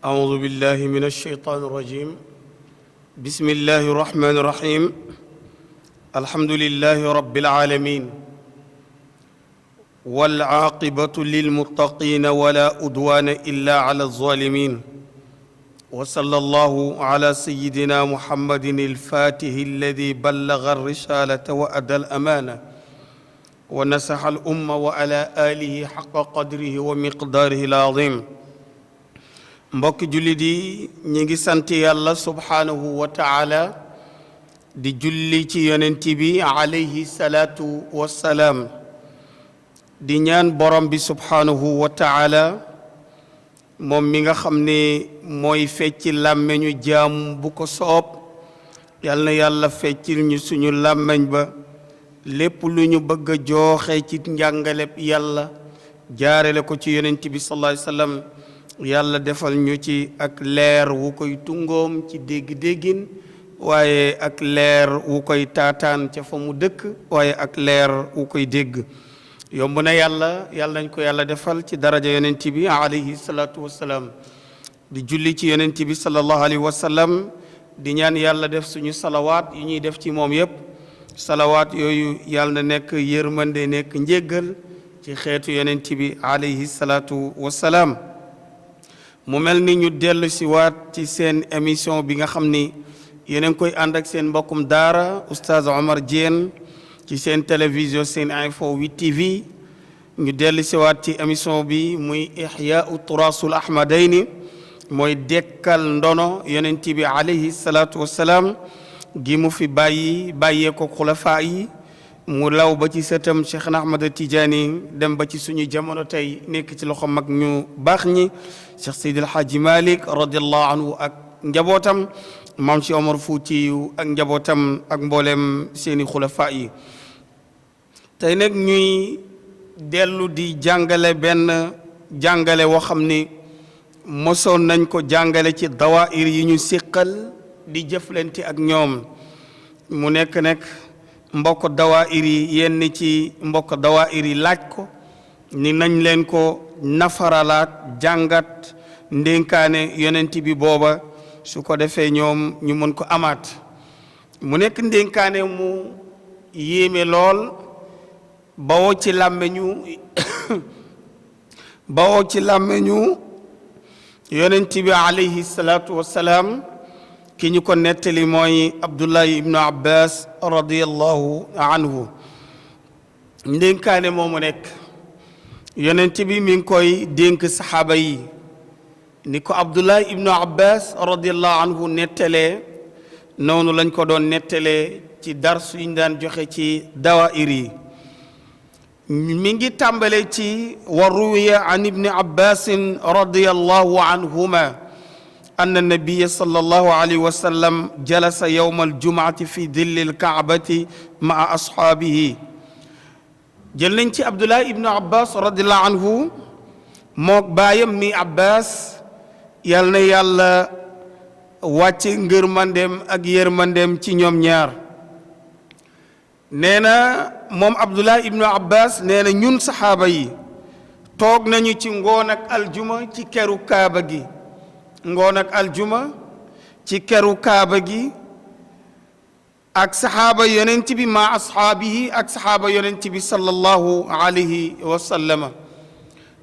أعوذ بالله من الشيطان الرجيم بسم الله الرحمن الرحيم الحمد لله رب العالمين والعاقبة للمتقين ولا عدوان إلا على الظالمين وصلى الله على سيدنا محمد الفاتح الذي بلغ الرسالة وأدى الأمانة ونصح الأمة وعلى آله حق قدره ومقداره العظيم mbokki jullit yi ñi ngi sant yàlla subhaanahu wa taala di julli ci yonent bi alayhi salaatu wassalaam di ñaan borom bi subhaanahu wa taala moom mi nga xam ne mooy fecci làmmeñu jaam bu ko soob yal na yàlla feccil ñu suñu làmmeñ ba lépp lu ñu bëgg a jooxe ci njàngaleb yàlla jaarale ko ci yonent bi sallallahu alayhi wa sallam yàlla defal ñu ci ak leer wu koy tungoom ci dégg-déggin waaye ak leer wu koy taataan ca fa mu dëkk waaye ak leer wu koy dégg yomb na yàlla nañ ko yàlla defal ci daraja yonent bi alayhi salaatu wassalaam di julli ci yonent bi sallallahu alayhi wa sallam di ñaan yàlla def suñu salawaat yi ñuy def ci moom yépp salawaat yooyu yàlla na nekk yërmande nekk njéggal ci xeetu yonent bi alayhi salaatu wassalaam mu mel ni ñu dellu si waat ci seen émission bi nga xam ni yéen a ngi koy ànd ak seen mbokkum daara oustaz Omar Diène ci seen télévision seen info 8 TV ñu dellu si waat ci émission bi muy ihyaau turasul ahmadayni mooy dekkal ndono yonent bi alayhi salaatu wassalaam gi mu fi bàyyee ko xulafaa yi mu law ba ci sëtam Cheikh Ahmad Tidiane dem ba ci suñu jamono tey nekk ci loxo mag ñu baax ñi Cheikh Seydil Hadji Malick radiallahu anhu ak njabootam maam si Omar Fuutiyu ak njabootam ak mboolem seeni xulafaa yi tey nag ñuy dellu di jàngale benn jàngale woo xam ni mosoon nañ ko jàngale ci dawaayir yi ñu siqal di jëflante ak ñoom mu nekk mbokk dawaayir yi yenn ci mbokk dawaayir yi laaj ko ni nañ leen ko nafaralaat jàngat ndénkaane yonent bi booba su ko defee ñoom ñu mën ko amaat mu nekk ndénkaane mu yéeme lool bawoo ci làmmeñu yonent bi alayhi salaatu wassalaam ki ñu ko nettali mooy Abdullahi ibnu Abbas radiyallahu anhu ndénkaane moomu nekk yonent bi mi ngi koy dénk saxaaba yi ni ko Abdullahi ibnu Abbas radiyallahu anhu nettalee noonu lañ ko doon nettalee ci darsu yi ñu daan joxe ci dawaayir yi mi ngi tàmbale ci wa ruwiya an ibni Abbasin radiyallahu anhuma أن النبي صلى الله عليه وسلم جلس يوم الجمعة في ظل الكعبة مع أصحابه جلنتي عبد الله ابن عباس رضي الله عنه موك بايم مي عباس يالنا يالا واتي ngërmandem ak yërmandem ci ñoom ñaar neena moom Abdullah ibnu Abbas neena ñun saxaaba yi toog nañu ci ngoon ak aljuma ci keru kaaba gi ngoon ak aljuma ci keru kaaba gi ak saxaaba yonent bi ma ashaabihi ak saxaaba yonent bi sallallahu alayhi wa sallama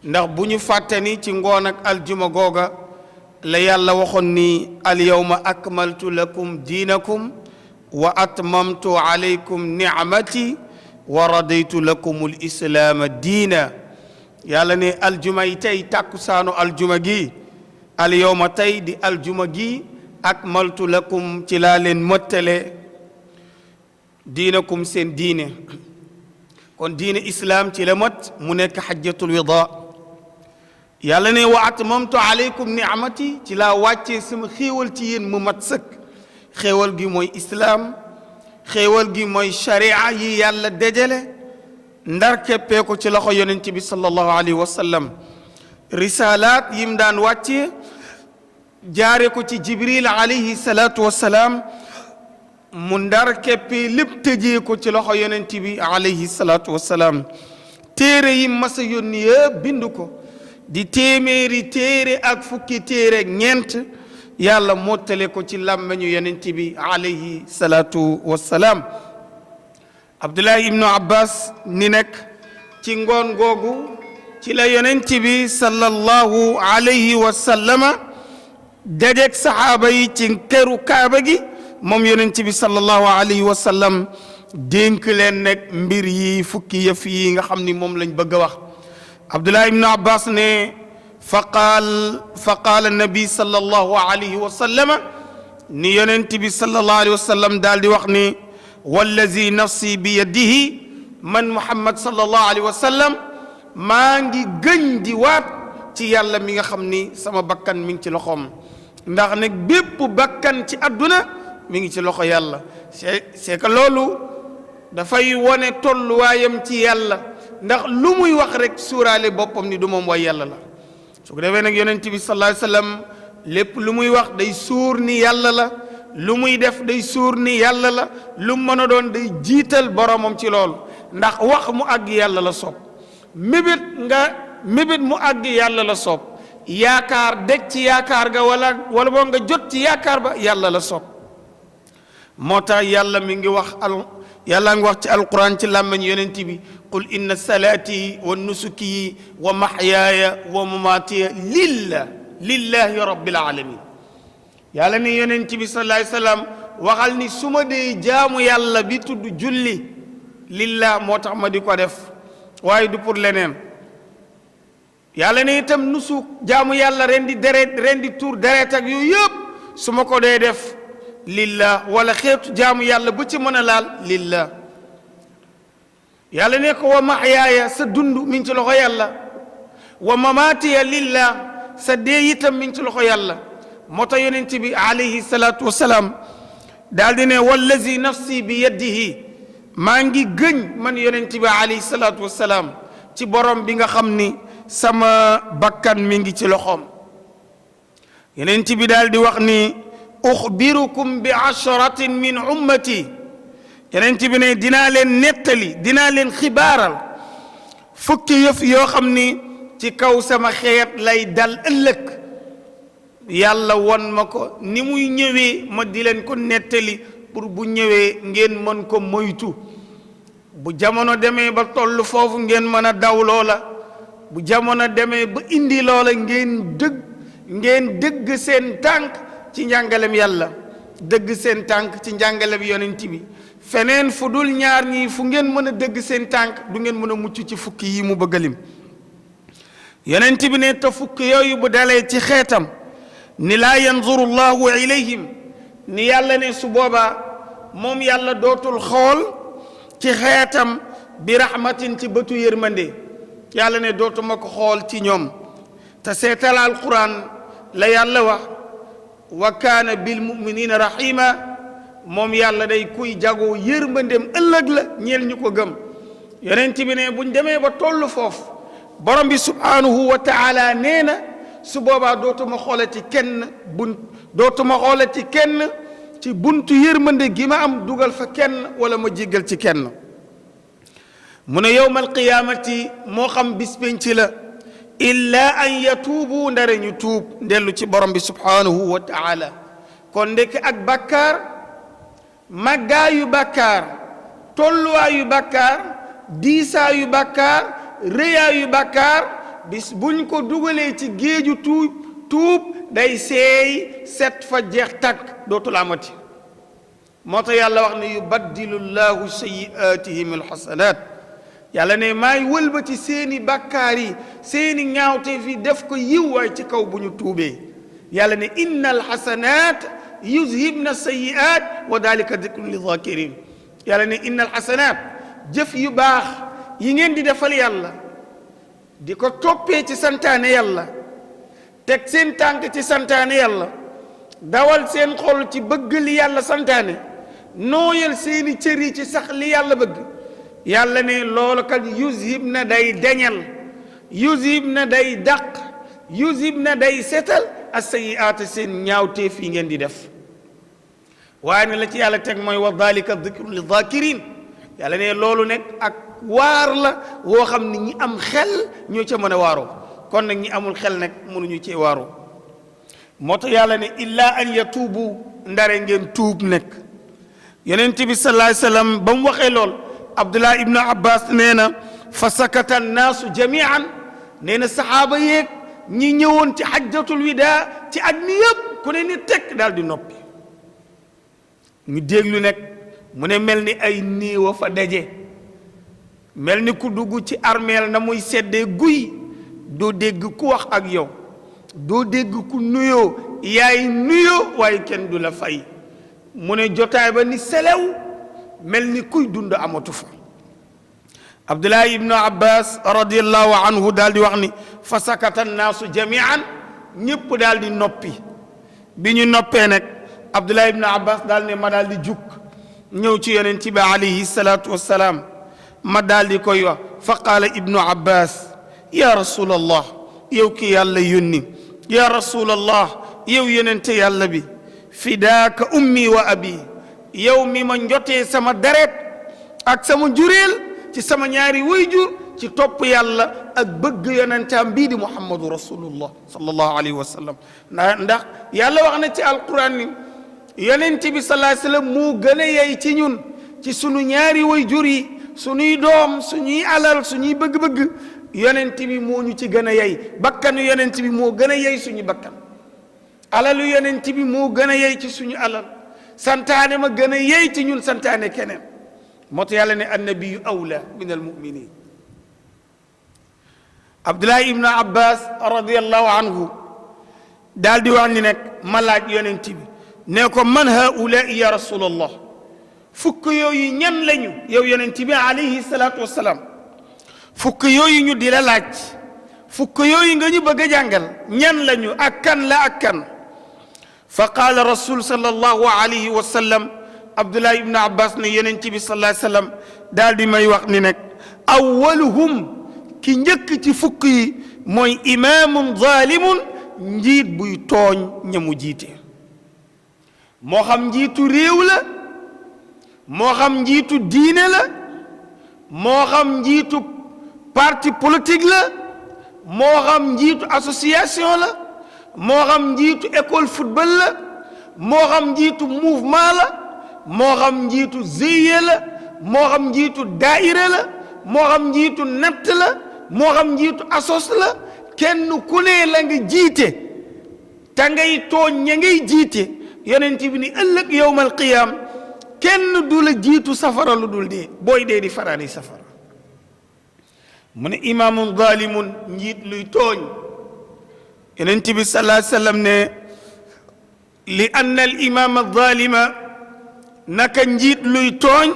ndax bu ñu fàtte ni ci ngoon ak aljuma googa la yàlla waxoon ni alyawma akmaltu lakum diinakum wa atmamtu alaykum nicmati wa radaytu lakum alislaama diina yàlla ne aljuma yi tey tàkkusaanu aljuma gi alyawma tey di aljuma gi akmaltu lakum ci laa leen mottale diinakum seen diine kon diine islaam ci la mot mu nekk xajjatul wida yàlla ne wa atmamtu alaykum ni'mati ci laa wàccee sama xéewal ci yéen mu mat sëkk xéewal gi mooy islaam xéewal gi mooy sharia yi yàlla dajale ndar keppee ko ci loxo yonent bi sallallahu alayhi wa sallam risalaat yim daan wàccee jaare ko ci jibril alayhi salaatu wassalaam mu ndar keppee lépp tëjee ko ci loxo yonent bi alayhi salaatu wassalaam téere yi masa yónni yëpp bind ko di téeméeri téere ak fukki téere ak ñeent yàlla mottale ko ci làmmeñu yonent bi alayhi salaatu wassalaam Abdullahi ibnu Abbas ni nekk ci ngoon googu ci la yonent bi sallallahu alayhi wa sallama dajeek saxaaba yi ci këru kaaba gi moom yonent bi sallallahu alayhi wa sallam dénk leen nekk mbir yi fukki yëf yi nga xam ni moom lañ bëgg a wax Abdullah ibn Abbas ne fa qaala nabi sallallahu alayhi wa sallama ni yonent bi sallallahu alayhi wa sallam daal di wax ni wallazi nafsi bi yadihi man Muhammad sallallahu alayhi wa sallam maa ngi gëñ di waat ci yàlla mi nga xam ni sama bakkan mi ngi ci loxoom ndax nag bépp bakkan ci àdduna mi ngi ci loxo yàlla c'est que loolu dafay wone tolluwaayam ci yàlla ndax lu muy wax rek suuraale boppam ni du moom way yàlla la su ko defee nag yonent bi sallallahu alayhi wasallam lépp lu muy wax day suur ni yàlla la lu muy def day suur ni yàlla la lu mën a doon day jiital boromam ci loolu ndax wax mu àgg yàlla la soob mébét mu àgg yàlla la soob yaakaar deg ci yaakaar ga wala boo nga jot ci yaakaar ba yàlla la soob moo tax yàlla mi ngi wax yàlla ngi wax ci alquran ci làmmañ yonent bi qul inna salaati wa nusuki wa mahyaaya wa mamaatiya lillahi rabbil alamin yàlla ni yonent bi sallallahu alayhi wasallam waxal ni su ma dee jaamu yàlla bi tudd julli lillah moo tax ma di ko def waaye du pour leneen yàlla ne itam nusuk jaamu yàlla ren di tuur deret ak yooyu yëpp su ma ko dee def lillah wala xeetu jaamu yàlla bu ci mën a laal lillah yàlla ne ko wa mahyaaya sa dund mi ngi ci loxo yàlla wa mamaatiya lillah sa dee itam mi ngi ci loxo yàlla moo tax yonent bi alayhi salaatu wasalaam daal di ne wallazi nafsi bi yadihi maa ngi gëñ man yonent bi alayhi salaatu wasalaam ci borom bi nga xam ni sama bakkan mi ngi ci loxoom yonent bi daal di wax ni uxbirukum bi asharatin min ummati yonent bi ne dinaa leen nettali dinaa leen xibaaral fukki yëf yoo xam ni ci kaw sama xeet lay dal ëllëg yàlla won ma ko ni muy ñëwee ma di leen ko nettali pour bu ñëwee ngeen mën ko moytu bu jamono demee ba toll foofu ngeen mën a daw loola bu jamono demee ba indi loola ngeen dëgg seen tànk ci njàngalem yàlla dëgg seen tànk ci njàngalem yonent bi feneen fu dul ñaar ñi fu ngeen mën a dëgg seen tànk du ngeen mën a mucc ci fukki yi mu bëgg a lim yonent bi ne te fukki yooyu bu dalee ci xeetam ni laa yanzuru llahu ilayhim ni yàlla ne su boobaa moom yàlla dootul xool ci xeetam bi rahmatin ci bëtu yërmande yàlla ne dootuma ko xool ci ñoom te seetal alquran la yàlla wax wa kaana bil muminina rahima moom yàlla day kuy jagoo yërmandem ëllëg la ñeel ñu ko gëm yonent bi ne buñ demee ba toll foofu borom bi subhanahu wa taala nee na su boobaa dootuma xoolati kenn ci buntu yërmande gi ma am dugal fa kenn wala ma jéggal ci kenn mu ne yowmal qiyaamati moo xam bis penc la illa an yatuubu ndare ñu tuub ndellu ci borom bi subhanahu wa taala kon ndekk ak bàkkaar màggaayu bàkkaar tolluwaayu bàkkaar diisaayu bàkkaar rëyaayu bàkkaar bis buñ ko dugalee ci géeju tuub day seey set fa jeex takk dootul amati moo tax yàlla wax ne yubaddilu llahu sayyi'aatihim alxasanaat yàlla ne maay wëlbati seeni bàkkaar yi seeni ñaawte fi def ko yiw waay ci kaw bu ñu tuubee yàlla ne inna alxasanaat yuzhibna sayyi'aat wa dalika dikrun li zakirin yàlla ne inna alxasanaat jëf yu baax yi ngeen di defal yàlla di ko toppee ci santaane yàlla teg seen tànk ci santaane yàlla dawal seen xol ci bëgg li yàlla santaane nooyal seeni cër yi ci sax li yàlla bëgg yàlla ne loolu kat yuzhib na day deñal yuzhib na day dàq yuzhib na day setal as-sayyi'aat seen ñaawteef yi ngeen di def waaye ne la ci yàlla teg mooy wa dalika dikrun li zakirin yàlla ne loolu nekk ak waar la woo xam ni ñi am xel ñoo ca mën a waaroo kon nag ñi amul xel nag mënuñu ci waaru moo tax yàlla ne illa an yatuubu ndare ngeen tuub nekk yonent bi sallallahu alayhi wasallam ba mu waxee lool Abdullah ibnu Abbas nee na fa sakata annaasu jamian nee na saxaaba yeeg ñi ñëwoon ci hajjatul wida ci at mi yëpp ku ne ni tekk daal di noppi ñu déglu nekk mu ne mel ni ay niiwa fa daje mel ni ku dugg ci armeel na muy seddee guy doo dégg ku wax ak yow doo dégg ku nuyoo yaay nuyoo waaye kenn du la fay mu ne jotaay ba ni selew mel ni kuy dund amatu fa Abdullah ibnu Abbas radiyallahu anhu daal di wax ni fa sakata annaasu jamian ñëpp daal di noppi bi ñu noppee nag Abdullah ibnu Abbas daal ne ma daal di jukk ñëw ci yonent bi alayhi salaatu wassalaam ma daal di koy wax fa qaala ibnu Abbas ya rasulallah yow ki yàlla yónni ya rasulallah yow yonente yàlla bi fidaaka ummi wa abi yow mi ma njotee sama deret ak sama jureel ci sama ñaari wayjur ci topp yàlla ak bëgg yonentam bii di muhammadu rasulullah sallallahu alayhi wa sallam ndax yàlla wax na ci alquran ni yonent bi sallallahu alayhi wa sallam moo gën a yey ci ñun ci sunu ñaari wayjur yi suñuy doom suñuy alal suñuy bëgg-bëgg yonent bi moo ñu ci gën a yey bakkanu yonent bi moo gën a yey suñu bakkan alalu yonent bi moo gën a yey ci suñu alal santaane ma gën a yey ci ñun santaane keneen moo tax yàlla ne annabiyu awla min almuminin Abdullah ibnu Abbas radiyallahu anhu daal di wax ni nag ma laaj yonent bi ne ko man haulai ya rasulallah fukk yooyu ñan lañu yow yonent bi alayhi salaatu wassalaam fukk yooyu ñu di la laaj fukk yooyu nga ñu bëgg a jàngal ñan lañu ak kan la ak kan fa qaala rasul sallallahu alayhi wa sallam Abdullah ibn Abbas ne yonent bi sallallahu alayhi wa sallam daal di may wax ni nag awwaluhum ki njëkk ci fukk yi mooy imaamun zalimun njiit buy tooñ ñamu jiite moo xam njiitu réew la moo xam njiitu diine la moo xam njiitu parti politique la moo xam njiitu association la moo xam njiitu école football la moo xam njiitu mouvement la moo xam njiitu GIE la moo xam njiitu daayira la moo xam njiitu natt la moo xam njiitu asos la kenn ku ne la nga jiite te ngay tooñ ña ngay jiite yonent bi ni ëllëg yowmal qiyaam kenn du la jiitu safara lu dul dee booy dee di faraani safara mu ne imaamun zalimun njiit luy tooñ yonent bi sallallahu alayhi wa sallam ne li anna al imaama zalima naka njiit luy tooñ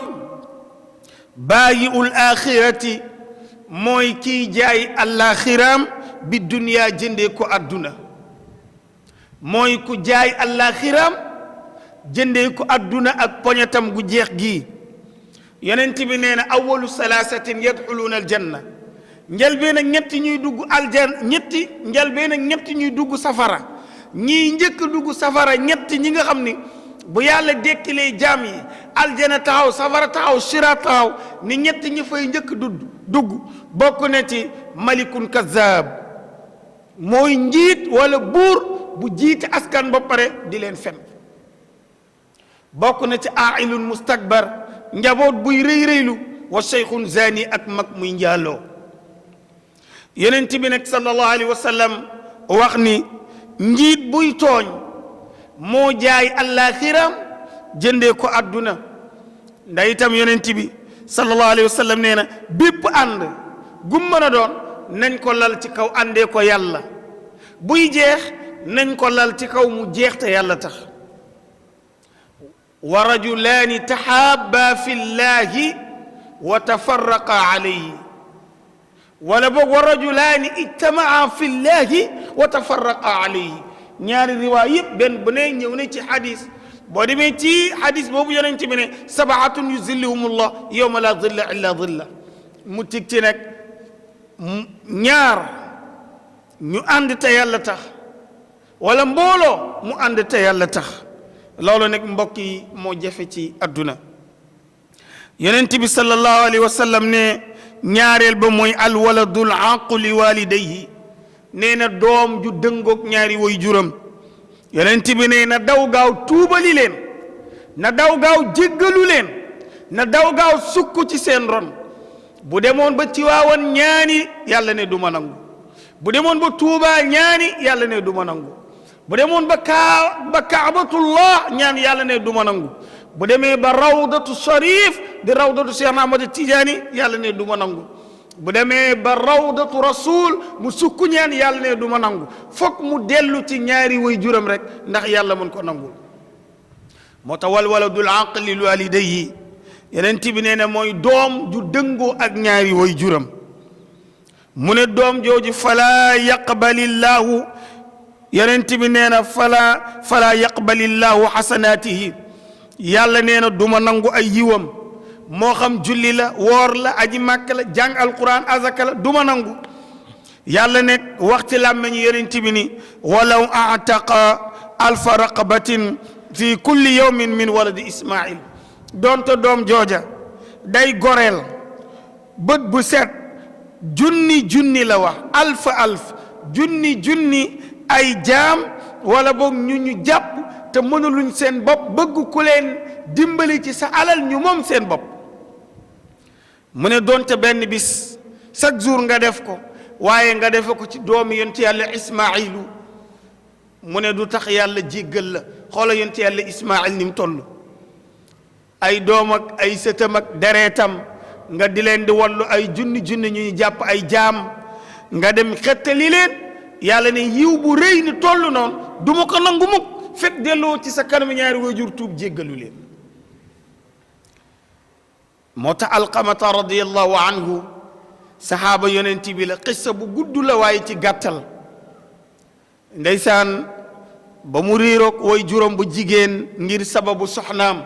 baayiul axirati mooy kiy jaay àllaaxiraam bi duniyaa jëndee ko adduna mooy ku jaay àllaaxiraam jëndee ko adduna ak poñetam gu jeex gii yonent bi nee na awalu salaasatin yadxuluuna aljanna njëlbeen ak ñetti ñuy dugg aljanna njëlbeen ak ñetti ñuy dugg safara ñii njëkk dugg safara ñetti ñi nga xam ni bu yàlla dekkilee jaam yi aljana taxaw safara taxaw siraat taxaw ni ñetti ñi fay njëkk dugg bokk na ci malikun kazaab mooy njiit wala buur bu jiite askan ba pare di leen fen bokk na ci ailun mustakbar njaboot buy rëy rëylu wa cheikhun zani ak mag muy njaaloo yonent bi nag sallallahu alayhi wa sallam wax ni njiit buy tooñ moo jaay àllaaxiram jëndee ko adduna nda itam yonent bi sallallahu alayhi wa sallam nee na bépp ànd gum mën a doon nañ ko lal ci kaw àndee ko yàlla buy jeex nañ ko lal ci kaw mu jeex te yàlla tax wa rajulaani tahaabaa fi llahi wa tafarraqa alayhi wala boog wa rajulaani ijtamaa fi llahi wa tafarraqa alayhi ñaari riwaay yëpp benn bu ne ñëw ne ci xadis boo demee ci xadis boobu yonent bi ne sabaatun yuzilluhumullah yawma la zilla illa zilla mu tig ci nag ñaar ñu ànd te yàlla tax wala mbooloo mu ànd te yàlla tax loolu nag mbokk yi moo jafe ci adduna yonent bi sallallahu alayhi wa sallam ne ñaareel ba mooy alwaladul aqu li walidayhi nee na doom ju dëngoog ñaari way juram yonent bi nee na daw gaaw tuubali leen na daw gaaw jéggalu leen na daw gaaw sukk ci seen ron bu demoon ba Tiwaawan ñaani yàlla ne du ma nangu bu demoon ba Tuubaa ñaani yàlla ne du ma nangu bu demoon ba Kaabatullah ñaan yàlla ne du ma nangu bu demee ba rawdatu sharif di rawdatu Cheikh Ahmad Tijaani yàlla ne du ma nangu bu demee ba rawdatu rasul mu sukku ñaan yàlla ne du ma nangu fokk mu dellu ci ñaari way juram rek ndax yàlla mën ko nangul moo tax wal waladul aqli li walidayhi yonent bi nee na mooy doom ju dëngoo ak ñaari way juram mu ne doom jooju fala yaqbalillahu yonent bi nee na fala yaqbalillahu xasanaatihi yàlla nee na du ma nangu ay yiwam moo xam julli la woor la aji màkk la jàng alquran azaka la du ma nangu yàlla ne waxti làmmeñ yonent bi ni walaw ataqa alfa raqabatin fi kulli yawmin min waladi ismail doonte doom jooja day goreel bët bu set junni la wax alf junni ay jaam wala boog ñu jàpp te mënuluñ seen bopp bëgg ku leen dimbali ci sa alal ñu moom seen bopp mu ne doonte benn bis chaque jour nga def ko waaye nga defe ko ci doomi yonent yàlla ismailu mu ne du tax yàlla jéggal la xoola yonent yàlla ismail ni mu toll ay doom ak ay sëtam ak dereetam nga di leen di wallu ay junni ñuy jàpp ay jaam nga dem xettali leen yàlla ne yiw bu rëy ni toll noonu du ma ko nangu mukk fekk delloo ci sa kanam ñaari waajur tuub jéggalu leen moo tax alqamata radiyallahu anhu saxaaba yonent bi la xissa bu gudd la waaye ci gàttal ndeysaan ba mu réeroog way juróom bu jigéen ngir sababu soxnaam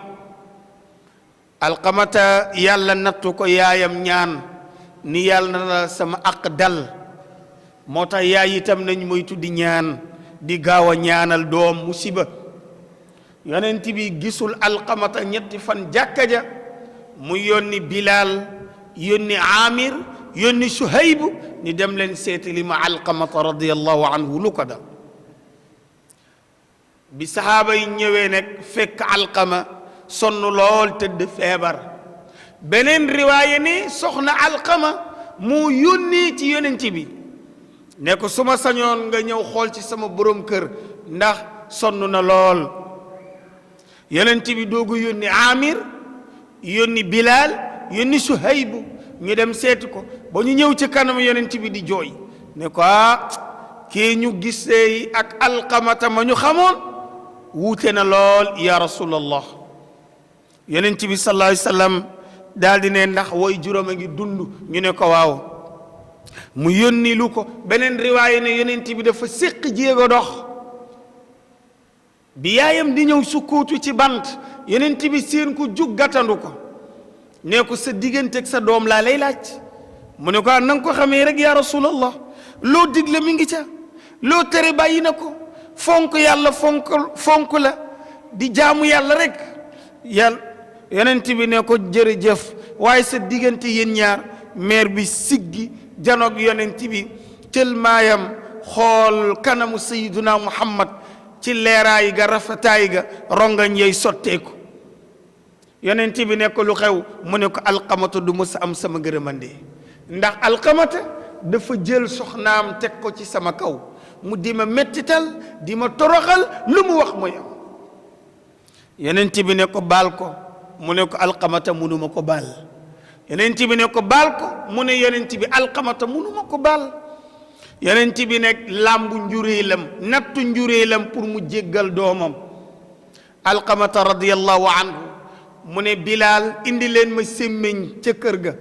alqamata yàlla nattu ko yaayam ñaan ni yàlla na sama aq dal moo tax yaay itam nañ moytu di ñaan di gaaw a ñaanal doom musiba yonent bi gisul alqamata ñetti fan jàkka ja mu yónni Bilal yónni Amir yónni Suhayb ni dem leen seetali ma alqamata radiyallahu anhu lu ko dal bi sahaaba yi ñëwee nag fekk alqama sonn lool tëdd feebar beneen riwaaya ne soxna alqama mu yónni ci yonent bi ne ko suma sañoon nga ñëw xool ci sama borom kër ndax sonn na lool yonent bi doogu yónni Amir yónni Bilal yónni Suhayb ñu dem seeti ko ba ñu ñëw ci kanam yonent bi di jooy ne ko kii ñu gisee ak alqamata ma ñu xamoon wuute na lool ya rasulallah yonent bi sallallahu alayhi wasallam daal di ne ndax way juróom a ngi dund ñu ne ko waaw mu yónni lu ko beneen riwaaya ne yonent bi dafa séq jéego dox bi yaayam di ñëw sukkuutu ci bant yonent bi seen ko jug gàttandu ko ne ko sa diggante ak sa doom laa lay laaj mu ne ko na nga ko xamee rek ya rasulallah loo digle mi ngi ca loo tere bàyyi na ko fonk yàlla fonk la di jaamu yàlla rek yàlla yonent bi ne ko jërëjëf waaye sa diggante yéen ñaar mère bi siggi janoog yonent bi tël maayam xool kanamu sayyiduna muhammad ci leeraay ga rafetaay ga rongañ yey sotteeku yonent bi ne ko lu xew mu ne ko alqamata du mës a am sama ngërëmande ndax alqamata dafa jël soxnaam teg ko ci sama kaw mu di ma mettital di ma toroxal lu mu wax mooy am yonent bi ne ko baal ko mu ne ko alqamata munuma ko baal yonent bi ne ko baal ko mu ne yonent bi alqamata munuma ko baal yonent bi nekk làmbu njuréelam nattu njuréelam pour mu jéggal doomam alqamata radiyallahu anhu mu ne Bilal indi leen ma sémmiñ ca kër ga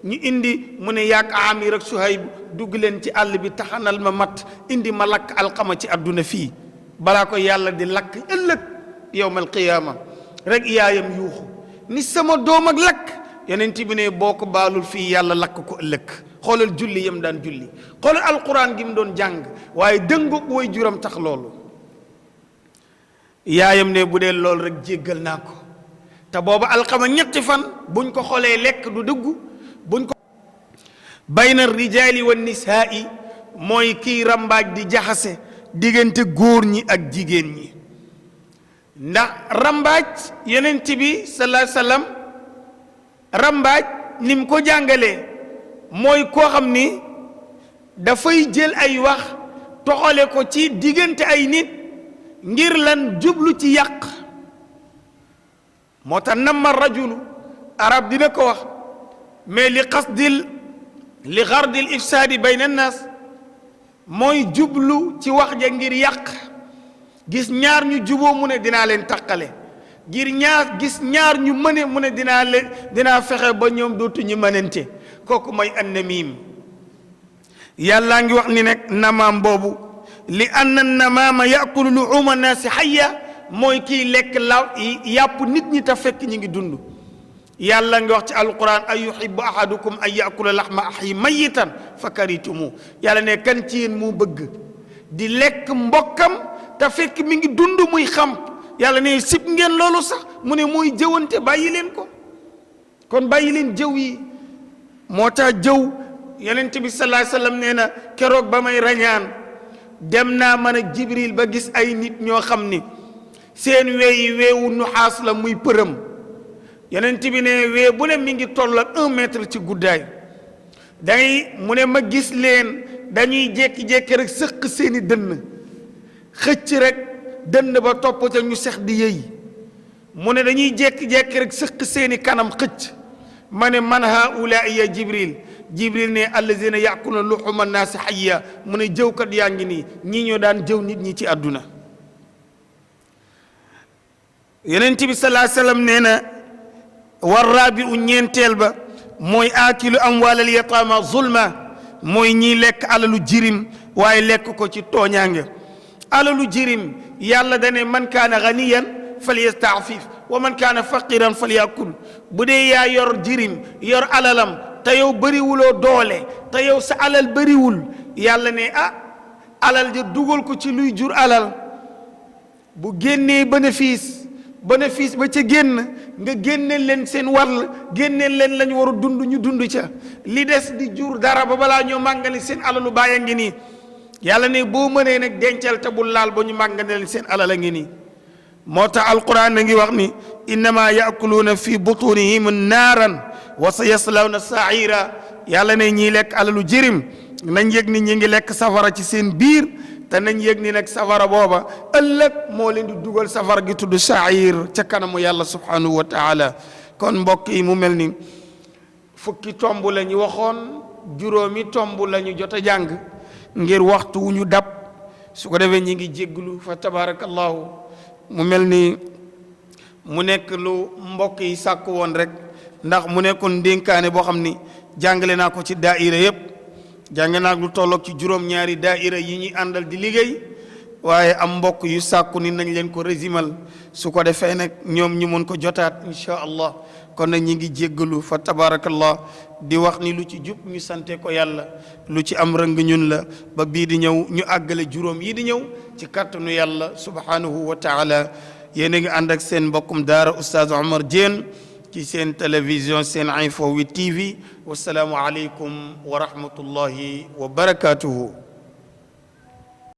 ñu indi mu ne yàgg Amir ak Suhayb dugg leen ci àll bi taxanal ma mat indi ma lakk alqama ci àdduna fii balaa ko yàlla di lakk ëllëg yawmal qiyaama rek yaayam yuuxu ni sama doom ak lakk yonent bi ne boo ko baalul fii yàlla lakk ko ëllëg xoolal julli yam daan julli xoolal alquran gi mu doon jàng waaye dëngu way juram tax loolu yaayam ne bu dee loolu rek jéggal naa ko te booba alqama ñetti fan buñ ko xoolee lekk du dëggu buñ ko bayna rijaali wa nisaa'i mooy kii rambaaj di jaxase diggante góor ñi ak jigéen ñi ndax rambaaj yonent bi sallallahu alayhi wasallam rambaaj nim ko jàngalee mooy koo xam ni dafay jël ay wax toxale ko ci diggante ay nit ngir lan jublu ci yàq moo tax namma rajulu arab dina ko wax mais li xardil ifsaadi bayna annaas mooy jublu ci wax ja ngir yàq gis ñaar ñu juboo mu ne dinaa leen taqale gis ñaar ñu mëne mu ne dinaa fexe ba ñoom dootuñu mënante kooku mooy annamiim yàllaa ngi wax ni nag namaam boobu li anna namaama yakulu luuma naasi hayya mooy kiy lekk yàpp nit ñi ta fekk ñi ngi dund yàlla ngi wax ci alquran ay yuhibbu ahadukum an yakula laxma axi mayitan fa karitumu yàlla ne kan ci yéen moo bëgg di lekk mbokkam te fekk mi ngi dund muy xam yàlla ne sib ngeen loolu sax mu ne muy jëwante bàyyi leen ko kon bàyyi leen jëw yi moo tax jëw yonent bi sallallahu alayhi wasallam nee na keroog ba may rañaan dem naa man ak jibril ba gis ay nit ñoo xam ni seen weeyi weewu nuxaas la muy përëm yonent bi ne wee bu ne mi ngi toll ak 1 mètre ci guddaay mu ne ma gis leen dañuy jékki-jékki rek sëq seeni dënn xëcc rek dënn ba topp ca ñu sex di yëy mu ne dañuy jékki-jékki rek sëq seeni kanam xëcc ma ne man haula ya jibril ne allazina yakuluna luxuma naasi hayya mu ne jëwkat yaa ngi nii ñii ñoo daan jëw nit ñi ci àdduna yonent bi sallallahu alayhi wasallam nee na war raabi u ñeenteel ba mooy aakilu amwaalal yataama zulma mooy ñiy lekk alalu jirim waaye lekk ko ci tooñaange alalu jirim yàlla dane man kaana ganiyan falyastaafif wa man kaana faqiran falyakul bu dee yaa yor jirim yor alalam te yow bëriwuloo doole te yow sa alal bëriwul yàlla ne alal ja dugal ko ci luy jur alal bu génnee bénéfice ba ca génn nga génneel leen seen wàll génneel leen lañ war a dund ñu dund ca li des di jur dara ba balaa ñoo màngani seen alalu baay a ngi nii yàlla ne boo mënee nag dencal te bul laal ba ñu màngane leen seen alal a ngi nii moo tax alquran a ngi wax ni innama yaakuluuna fi butunihim naaran wa sa yaslawna saira yàlla ne ñiy lekk alalu jirim nañ yëg ni ñi ngi lekk safara ci seen biir te nañ yëg ni nag safara booba ëllëg moo leen di dugal safara gi tudd sair ca kanamu yàlla subhanahu wa taala kon mbokk yi mu mel ni fukki tomb la ñu waxoon juróomi tomb la ñu jot a jàng ngir waxtu wu ñu dab su ko defee ñi ngi jégglu fa tabarakallahu mu mel ni mu nekk lu mbokk yi sàkk woon rek ndax mu nekkoon dénkaane boo xam ni jàngale naa ko ci daaira yépp jàng naa lu tolloog ci juróom-ñaari daaira yi ñuy àndal di liggéey waaye am mbokk yu sàkku ni nañ leen ko résimal su ko defee nag ñoom ñu mën ko jotaat insha allah kon nag ñi ngi jéggalu fa tabarakallah di wax ni lu ci jub ñu sante ko yàlla lu ci am rëng ñun la ba bii di ñëw ñu àggale juróom yi di ñëw ci kàttanu yàlla subhanahu wa taala yéen a ngi ànd ak seen mbokkum daara oustaz Omar Diène ci seen télévision seen info 8 TV wasalaamu aleykum wa rahmatullahi wa barakatuhu